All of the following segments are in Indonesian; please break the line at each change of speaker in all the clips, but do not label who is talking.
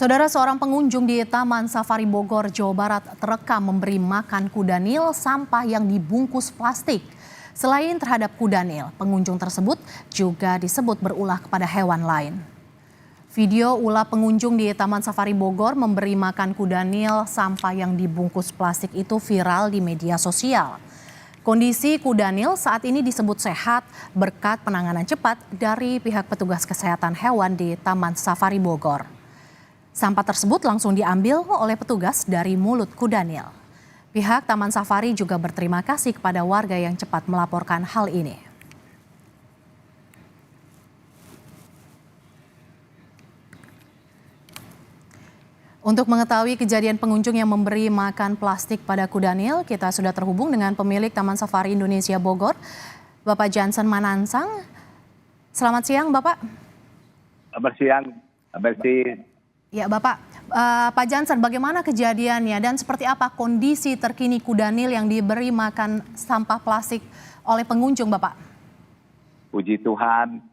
Saudara, seorang pengunjung di Taman Safari Bogor, Jawa Barat terekam memberi makan kuda Nil sampah yang dibungkus plastik. Selain terhadap kuda Nil, pengunjung tersebut juga disebut berulah kepada hewan lain. Video ulah pengunjung di Taman Safari Bogor memberi makan kuda Nil sampah yang dibungkus plastik itu viral di media sosial. Kondisi kuda Nil saat ini disebut sehat berkat penanganan cepat dari pihak petugas kesehatan hewan di Taman Safari Bogor. Sampah tersebut langsung diambil oleh petugas dari mulut kuda Nil. Pihak Taman Safari juga berterima kasih kepada warga yang cepat melaporkan hal ini. Untuk mengetahui kejadian pengunjung yang memberi makan plastik pada kuda Nil, kita sudah terhubung dengan pemilik Taman Safari Indonesia Bogor, Bapak Jansen Manansang. Selamat siang, Bapak.
Selamat siang, Mercy.
Ya, Bapak, Pak Jansen, bagaimana kejadiannya dan seperti apa kondisi terkini kuda Nil yang diberi makan sampah plastik oleh pengunjung, Bapak?
Puji Tuhan,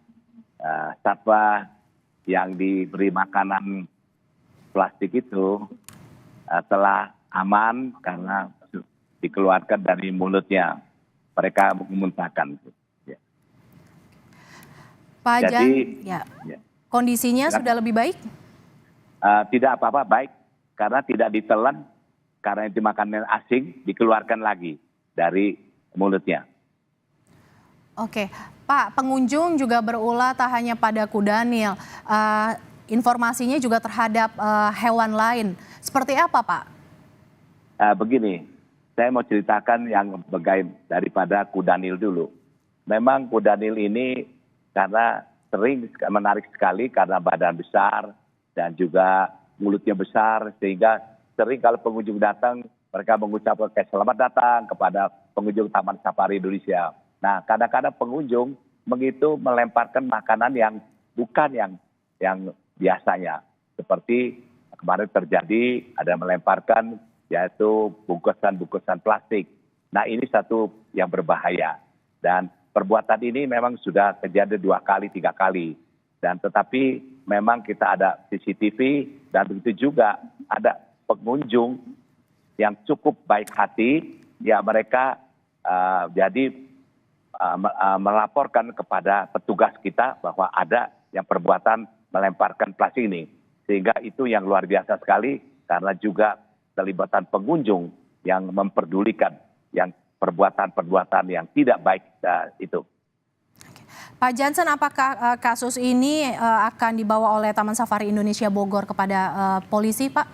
satwa yang diberi makanan plastik itu telah aman karena dikeluarkan dari mulutnya. Mereka memuntahkan. Ya.
Pak Jansen, kondisinya sudah lebih baik?
Tidak apa-apa, baik, karena tidak ditelan, karena itu makanan asing dikeluarkan lagi dari mulutnya.
Oke, Pak, pengunjung juga berulah tak hanya pada kuda Nil, informasinya juga terhadap hewan lain. Seperti apa, Pak?
Begini, saya mau ceritakan yang daripada kuda Nil dulu. Memang kuda Nil ini karena sering menarik sekali karena badan besar, dan juga mulutnya besar, sehingga sering kalau pengunjung datang, mereka mengucapkan selamat datang kepada pengunjung Taman Safari Indonesia. Nah, kadang-kadang pengunjung melemparkan makanan yang bukan yang biasanya. Seperti kemarin terjadi, ada melemparkan yaitu bungkusan-bungkusan plastik. Nah, ini satu yang berbahaya. Dan perbuatan ini memang sudah terjadi 2 kali, 3 kali. Dan tetapi memang kita ada CCTV dan begitu juga ada pengunjung yang cukup baik hati, ya mereka melaporkan kepada petugas kita bahwa ada yang perbuatan melemparkan plastik ini. Sehingga itu yang luar biasa sekali karena juga terlibatan pengunjung yang memperdulikan yang perbuatan-perbuatan yang tidak baik itu.
Pak Jansen, apakah kasus ini akan dibawa oleh Taman Safari Indonesia Bogor kepada polisi, Pak?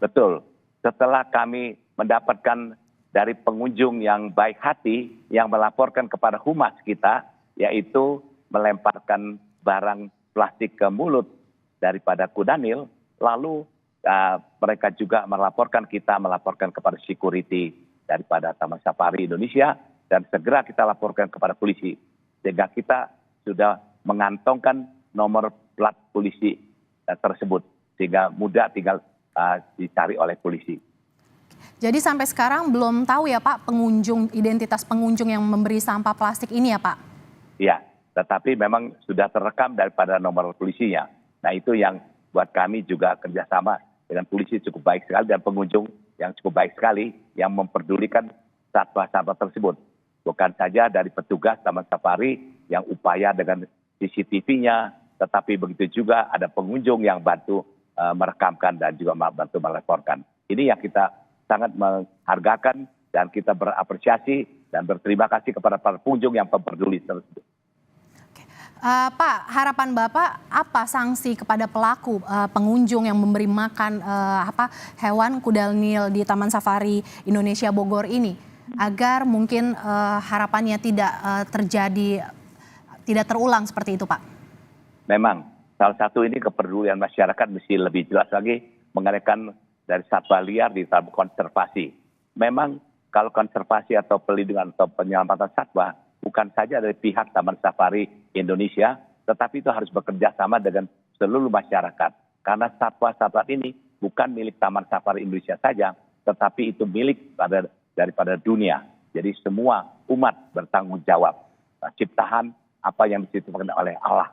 Betul. Setelah kami mendapatkan dari pengunjung yang baik hati yang melaporkan kepada humas kita, yaitu melemparkan barang plastik ke mulut daripada kuda Nil, lalu mereka juga melaporkan kepada security daripada Taman Safari Indonesia dan segera kita laporkan kepada polisi. Sehingga kita sudah mengantongkan nomor plat polisi tersebut. Sehingga mudah tinggal dicari oleh polisi.
Jadi sampai sekarang belum tahu ya Pak identitas pengunjung yang memberi sampah plastik ini ya Pak?
Iya, tetapi memang sudah terekam daripada nomor polisinya. Nah itu yang buat kami juga kerjasama dengan polisi cukup baik sekali dan pengunjung yang cukup baik sekali yang memperdulikan satwa-satwa tersebut. Bukan saja dari petugas Taman Safari yang upaya dengan CCTV-nya, tetapi begitu juga ada pengunjung yang bantu merekamkan dan juga bantu melaporkan. Ini yang kita sangat menghargakan dan kita berapresiasi dan berterima kasih kepada para pengunjung yang peduli tersebut.
Pak, harapan Bapak apa sanksi kepada pelaku pengunjung yang memberi makan hewan kuda Nil di Taman Safari Indonesia Bogor ini? Agar mungkin harapannya tidak terulang seperti itu, Pak.
Memang salah satu ini kepedulian masyarakat mesti lebih jelas lagi mengenai dari satwa liar di dalam konservasi. Memang kalau konservasi atau pelindungan atau penyelamatan satwa bukan saja dari pihak Taman Safari Indonesia, tetapi itu harus bekerja sama dengan seluruh masyarakat. Karena satwa-satwa ini bukan milik Taman Safari Indonesia saja, tetapi itu milik daripada dunia. Jadi semua umat bertanggung jawab ciptaan apa yang diciptakan oleh Allah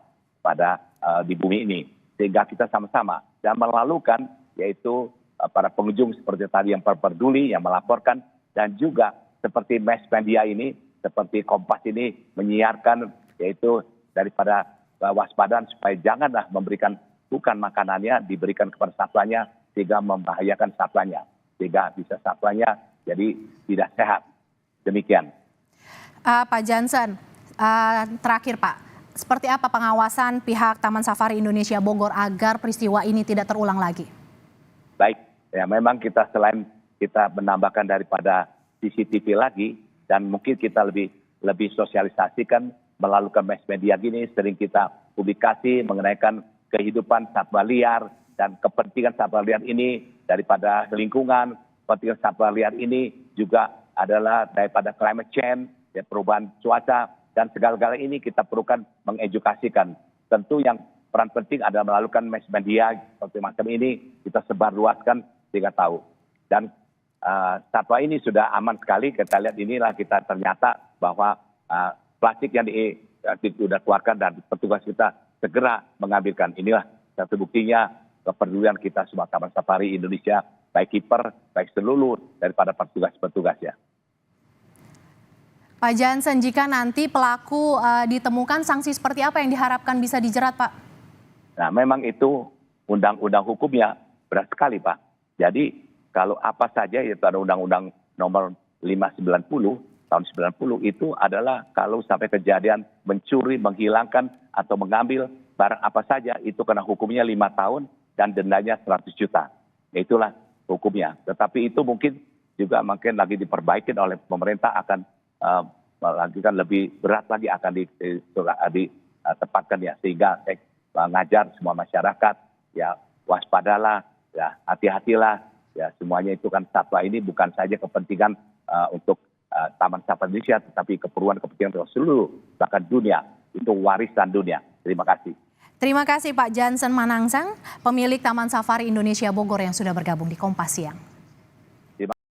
di bumi ini. Sehingga kita sama-sama dan melalukan yaitu para pengunjung seperti tadi yang peduli, yang melaporkan, dan juga seperti mass media ini, seperti Kompas ini menyiarkan yaitu daripada waspadaan supaya janganlah memberikan bukan makanannya diberikan kepada satwanya sehingga membahayakan satwanya, sehingga bisa satwanya jadi tidak sehat. Demikian.
Pak Jansen, terakhir Pak, seperti apa pengawasan pihak Taman Safari Indonesia Bogor agar peristiwa ini tidak terulang lagi?
Baik, ya memang kita selain kita menambahkan daripada CCTV lagi, dan mungkin kita lebih sosialisasikan melalui mass media gini, sering kita publikasi mengenaikan kehidupan satwa liar dan kepentingan satwa liar ini daripada lingkungan, kepentingan satwa liar ini juga adalah daripada climate change, ya, perubahan cuaca, dan segala-galanya ini kita perlukan mengedukasikan. Tentu yang peran penting adalah melalui mass media seperti macam ini, kita sebarluaskan sehingga tahu. Dan satwa ini sudah aman sekali, kita lihat inilah kita ternyata bahwa plastik yang sudah keluarkan dan petugas kita segera mengambilkan. Inilah satu buktinya kepedulian kita semua Taman Safari Indonesia, baik kiper, baik seluruh daripada petugas-petugasnya.
Pak Jansen, jika nanti pelaku ditemukan, sanksi seperti apa yang diharapkan bisa dijerat, Pak?
Nah, memang itu undang-undang hukumnya berat sekali, Pak. Jadi kalau apa saja, yaitu ada undang-undang nomor 590 tahun 90 itu adalah kalau sampai kejadian mencuri, menghilangkan atau mengambil barang apa saja itu kena hukumnya 5 tahun dan dendanya 100 juta. Itulah hukumnya. Tetapi itu mungkin juga makin lagi diperbaiki oleh pemerintah, akan lagi kan lebih berat lagi akan ditempatkan ya, sehingga mengajar semua masyarakat ya waspadalah, ya hati-hatilah, ya semuanya itu kan satwa ini bukan saja kepentingan untuk Taman Safari Indonesia, tetapi kepentingan seluruh bahkan dunia, itu warisan dunia. Terima kasih.
Terima kasih Pak Jansen Manangsang, pemilik Taman Safari Indonesia Bogor yang sudah bergabung di Kompas Siang.